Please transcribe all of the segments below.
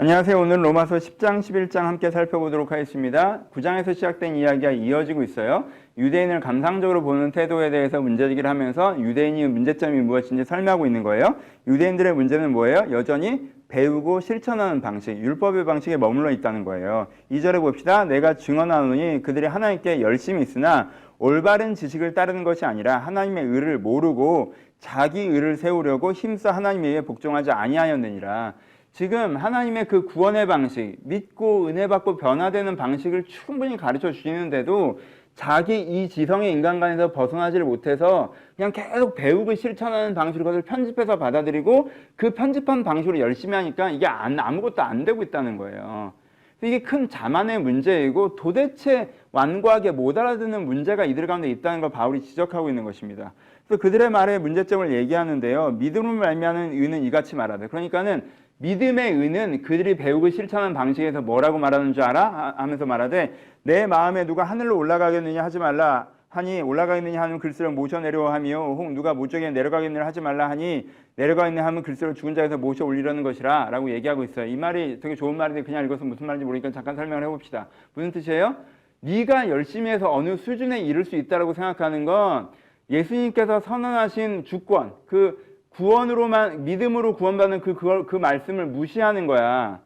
안녕하세요. 오늘 로마서 10장, 11장 함께 살펴보도록 하겠습니다. 9장에서 시작된 이야기가 이어지고 있어요. 유대인을 감상적으로 보는 태도에 대해서 문제제기를 하면서 유대인의 문제점이 무엇인지 설명하고 있는 거예요. 유대인들의 문제는 뭐예요? 여전히 배우고 실천하는 방식, 율법의 방식에 머물러 있다는 거예요. 2절에 봅시다. 내가 증언하노니 그들이 하나님께 열심히 있으나 올바른 지식을 따르는 것이 아니라 하나님의 의를 모르고 자기 의를 세우려고 힘써 하나님에 의해 복종하지 아니하였느니라. 지금 하나님의 그 구원의 방식, 믿고 은혜 받고 변화되는 방식을 충분히 가르쳐 주시는데도 자기 이 지성의 인간관에서 벗어나지를 못해서 그냥 계속 배우고 실천하는 방식으로 그것을 편집해서 받아들이고 그 편집한 방식으로 열심히 하니까 이게 아무것도 안 되고 있다는 거예요. 이게 큰 자만의 문제이고 도대체 완고하게 못 알아듣는 문제가 이들 가운데 있다는 걸 바울이 지적하고 있는 것입니다. 그래서 그들의 말에 문제점을 얘기하는데요. 믿음을 말미암는 의는 이같이 말하되, 그러니까는 믿음의 의는 그들이 배우고 실천하는 방식에서 뭐라고 말하는 줄 알아? 하면서 말하되, 내 마음에 누가 하늘로 올라가겠느냐 하지 말라 하니 올라가겠느냐 하면 글쎄로 모셔 내려와 하며, 혹 누가 무적에 내려가겠느냐 하지 말라 하니 내려가겠느냐 하면 글쎄로 죽은 자에서 모셔 올리려는 것이라 라고 얘기하고 있어요. 이 말이 되게 좋은 말인데 그냥 읽어서 무슨 말인지 모르니까 잠깐 설명을 해봅시다. 무슨 뜻이에요? 네가 열심히 해서 어느 수준에 이를 수 있다고 생각하는 건 예수님께서 선언하신 주권, 그 구원으로만, 믿음으로 구원받는 그 말씀을 무시하는 거야.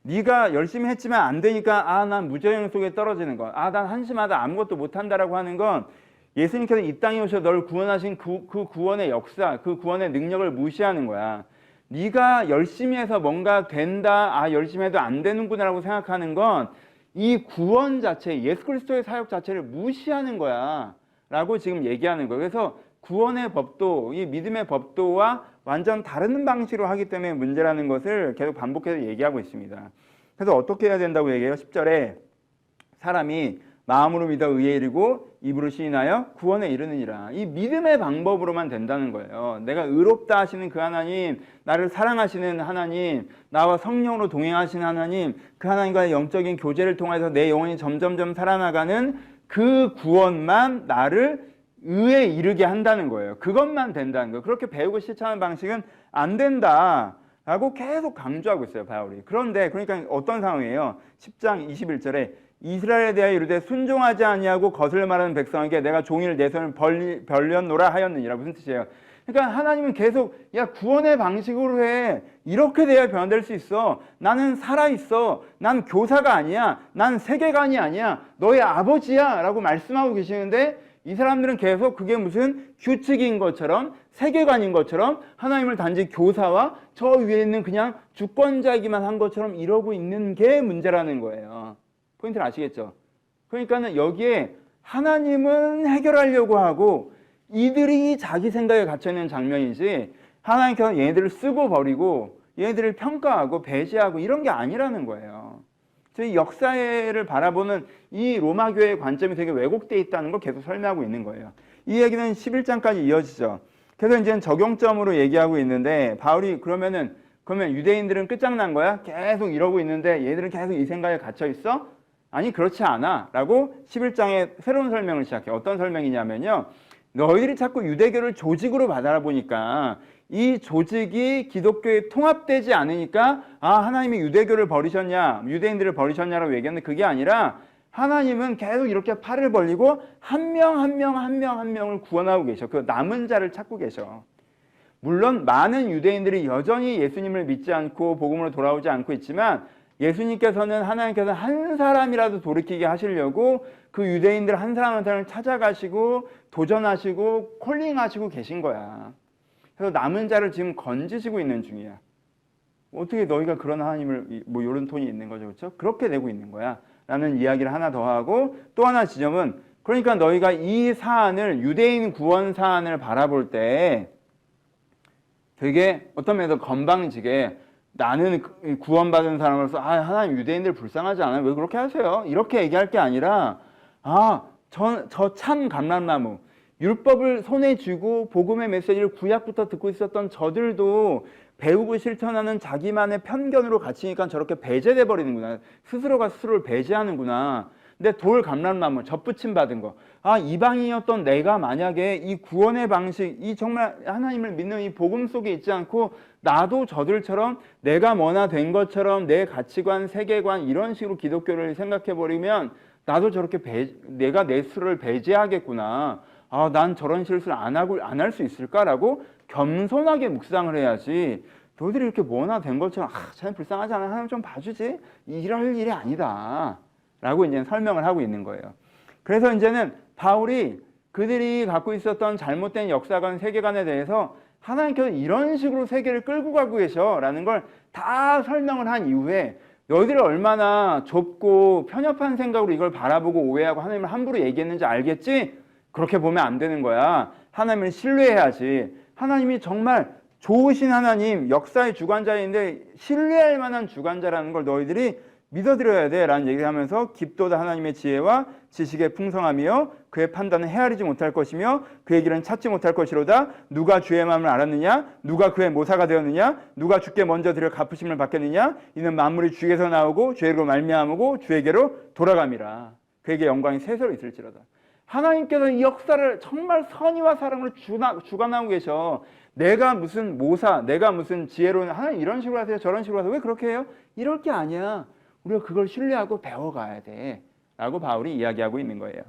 네가 열심히 했지만 안 되니까 난 무저행 속에 떨어지는 거, 난 한심하다, 아무것도 못한다라고 하는 건 예수님께서 이 땅에 오셔서 널 구원하신 그 구원의 역사, 그 구원의 능력을 무시하는 거야. 네가 열심히 해서 뭔가 된다, 열심히 해도 안 되는구나 라고 생각하는 건 이 구원 자체, 예수 그리스도의 사역 자체를 무시하는 거야 라고 지금 얘기하는 거예요. 그래서 구원의 법도, 이 믿음의 법도와 완전 다른 방식으로 하기 때문에 문제라는 것을 계속 반복해서 얘기하고 있습니다. 그래서 어떻게 해야 된다고 얘기해요? 10절에 사람이 마음으로 믿어 의에 이르고 입으로 시인하여 구원에 이르느니라. 이 믿음의 방법으로만 된다는 거예요. 내가 의롭다 하시는 그 하나님, 나를 사랑하시는 하나님, 나와 성령으로 동행하시는 하나님, 그 하나님과의 영적인 교제를 통해서 내 영혼이 점점점 살아나가는 그 구원만 나를 의에 이르게 한다는 거예요. 그것만 된다는 거예요. 그렇게 배우고 실천하는 방식은 안 된다라고 계속 강조하고 있어요, 바울이. 그런데 그러니까 어떤 상황이에요? 10장 21절에 이스라엘에 대하여 이르되 순종하지 아니하고 거슬 말하는 백성에게 내가 종일 내 손을 벌렸노라 하였느니라. 무슨 뜻이에요? 그러니까 하나님은 계속 구원의 방식으로 해. 이렇게 돼야 변화될 수 있어. 나는 살아있어. 난 교사가 아니야. 난 세계관이 아니야. 너의 아버지야 라고 말씀하고 계시는데 이 사람들은 계속 그게 무슨 규칙인 것처럼 세계관인 것처럼 하나님을 단지 교사와 저 위에 있는 그냥 주권자이기만 한 것처럼 이러고 있는 게 문제라는 거예요. 포인트를 아시겠죠? 그러니까는 여기에 하나님은 해결하려고 하고 이들이 자기 생각에 갇혀있는 장면이지 하나님께서 얘네들을 쓰고 버리고 얘네들을 평가하고 배제하고 이런 게 아니라는 거예요. 저희 역사를 바라보는 이 로마 교회의 관점이 되게 왜곡되어 있다는 걸 계속 설명하고 있는 거예요. 이 얘기는 11장까지 이어지죠. 그래서 이제 적용점으로 얘기하고 있는데 바울이 그러면 유대인들은 끝장난 거야? 계속 이러고 있는데 얘들은 계속 이 생각에 갇혀 있어? 아니 그렇지 않아 라고 11장에 새로운 설명을 시작해요. 어떤 설명이냐면요, 너희들이 자꾸 유대교를 조직으로 바라보니까 이 조직이 기독교에 통합되지 않으니까 하나님이 유대교를 버리셨냐, 유대인들을 버리셨냐라고 얘기하는데 그게 아니라 하나님은 계속 이렇게 팔을 벌리고 한 명 한 명을 구원하고 계셔. 그 남은 자를 찾고 계셔. 물론 많은 유대인들이 여전히 예수님을 믿지 않고 복음으로 돌아오지 않고 있지만 예수님께서는 하나님께서 한 사람이라도 돌이키게 하시려고 그 유대인들 한 사람 한 사람을 찾아가시고 도전하시고 콜링하시고 계신 거야. 그래서 남은 자를 지금 건지시고 있는 중이야. 어떻게 너희가 그런 하나님을 이런 톤이 있는 거죠, 그렇죠? 그렇게 되고 있는 거야 라는 이야기를 하나 더 하고, 또 하나 지점은 그러니까 너희가 이 사안을, 유대인 구원 사안을 바라볼 때 되게 어떤 면에서 건방지게 나는 구원받은 사람으로서 하나님 유대인들 불쌍하지 않아요? 왜 그렇게 하세요? 이렇게 얘기할 게 아니라 저 참 감람나무, 율법을 손에 쥐고 복음의 메시지를 구약부터 듣고 있었던 저들도 배우고 실천하는 자기만의 편견으로 갇히니까 저렇게 배제돼 버리는구나. 스스로가 스스로를 배제하는구나. 근데 돌 감람나무 접붙임 받은 거, 이방인이었던 내가 만약에 이 구원의 방식, 이 정말 하나님을 믿는 이 복음 속에 있지 않고 나도 저들처럼 내가 뭐나 된 것처럼 내 가치관, 세계관 이런 식으로 기독교를 생각해버리면 나도 저렇게 내가 내 수를 배제하겠구나. 아, 난 저런 실수를 안 할 수 있을까라고 겸손하게 묵상을 해야지. 너희들이 이렇게 뭐나 된 것처럼 쟤는 불쌍하지 않아? 하나님 좀 봐주지? 이럴 일이 아니다. 라고 이제 설명을 하고 있는 거예요. 그래서 이제는 바울이 그들이 갖고 있었던 잘못된 역사관, 세계관에 대해서 하나님께서 이런 식으로 세계를 끌고 가고 계셔라는 걸 다 설명을 한 이후에 너희들이 얼마나 좁고 편협한 생각으로 이걸 바라보고 오해하고 하나님을 함부로 얘기했는지 알겠지? 그렇게 보면 안 되는 거야. 하나님을 신뢰해야지. 하나님이 정말 좋으신 하나님, 역사의 주관자인데 신뢰할 만한 주관자라는 걸 너희들이 믿어드려야 돼 라는 얘기를 하면서 깊도다 하나님의 지혜와 지식의 풍성함이요 그의 판단은 헤아리지 못할 것이며 그의 길은 찾지 못할 것이로다. 누가 주의 마음을 알았느냐? 누가 그의 모사가 되었느냐? 누가 주께 먼저 드려 갚으심을 받겠느냐? 이는 만물이 주에게서 나오고 주에게로 말미암고 주에게로 돌아감이라. 그에게 영광이 세세로 있을지로다. 하나님께서 이 역사를 정말 선의와 사랑으로 주관하고 계셔. 내가 무슨 모사, 내가 무슨 지혜로운 하나님 이런 식으로 하세요, 저런 식으로 하세요. 왜 그렇게 해요? 이럴 게 아니야. 우리가 그걸 신뢰하고 배워가야 돼 라고 바울이 이야기하고 있는 거예요.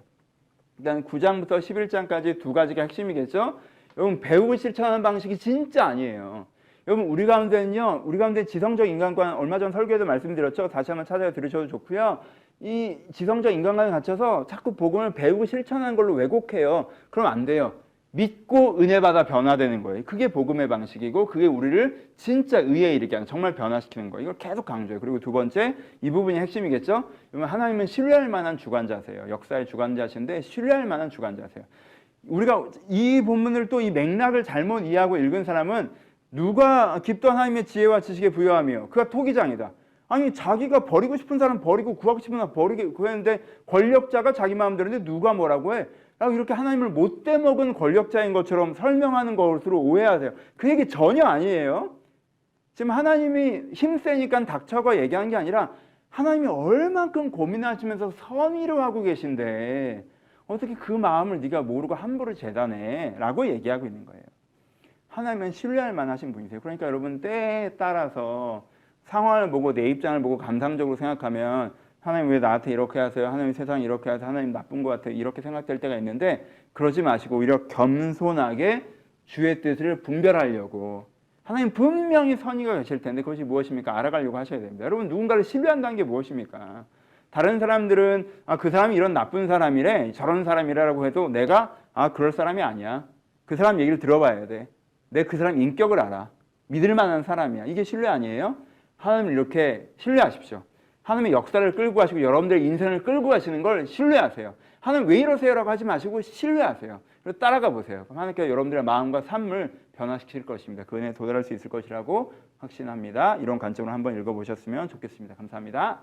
일단 9장부터 11장까지 두 가지가 핵심이겠죠. 여러분 배우고 실천하는 방식이 진짜 아니에요. 여러분 우리 가운데 지성적 인간관 얼마 전 설교에도 말씀드렸죠. 다시 한번 찾아 들으셔도 좋고요. 이 지성적 인간관에 갇혀서 자꾸 복음을 배우고 실천하는 걸로 왜곡해요. 그럼 안 돼요. 믿고 은혜 받아 변화되는 거예요. 그게 복음의 방식이고 그게 우리를 진짜 의에 이르게 하는 정말 변화시키는 거예요. 이걸 계속 강조해요. 그리고 두 번째 이 부분이 핵심이겠죠. 그러면 하나님은 신뢰할 만한 주관자세요. 역사의 주관자신데 신뢰할 만한 주관자세요. 우리가 이 본문을 또 이 맥락을 잘못 이해하고 읽은 사람은 누가 깊던 하나님의 지혜와 지식에 부여하며 그가 토기장이다. 아니 자기가 버리고 싶은 사람 버리고 구하고 싶은 사람 버리게 구했는데 권력자가 자기 마음대로인데 누가 뭐라고 해? 라고 이렇게 하나님을 못돼 먹은 권력자인 것처럼 설명하는 것으로 오해하세요. 그 얘기 전혀 아니에요. 지금 하나님이 힘세니까 닥쳐가 얘기한 게 아니라 하나님이 얼만큼 고민하시면서 선의로 하고 계신데 어떻게 그 마음을 네가 모르고 함부로 재단해? 라고 얘기하고 있는 거예요. 하나님은 신뢰할 만하신 분이세요. 그러니까 여러분 때에 따라서 상황을 보고 내 입장을 보고 감상적으로 생각하면 하나님 왜 나한테 이렇게 하세요? 하나님 세상 이렇게 하세요? 하나님 나쁜 것 같아요? 이렇게 생각될 때가 있는데 그러지 마시고 오히려 겸손하게 주의 뜻을 분별하려고 하나님 분명히 선의가 계실 텐데 그것이 무엇입니까? 알아가려고 하셔야 됩니다. 여러분 누군가를 신뢰한다는 게 무엇입니까? 다른 사람들은 그 사람이 이런 나쁜 사람이래 저런 사람이라고 해도 내가 그럴 사람이 아니야. 그 사람 얘기를 들어봐야 돼. 내 그 사람 인격을 알아. 믿을 만한 사람이야. 이게 신뢰 아니에요? 하나님을 이렇게 신뢰하십시오. 하나님의 역사를 끌고 가시고 여러분들의 인생을 끌고 가시는 걸 신뢰하세요. 하나님 왜 이러세요라고 하지 마시고 신뢰하세요. 그리고 따라가 보세요. 그럼 하나님께서 여러분들의 마음과 삶을 변화시킬 것입니다. 그 은혜에 도달할 수 있을 것이라고 확신합니다. 이런 관점으로 한번 읽어보셨으면 좋겠습니다. 감사합니다.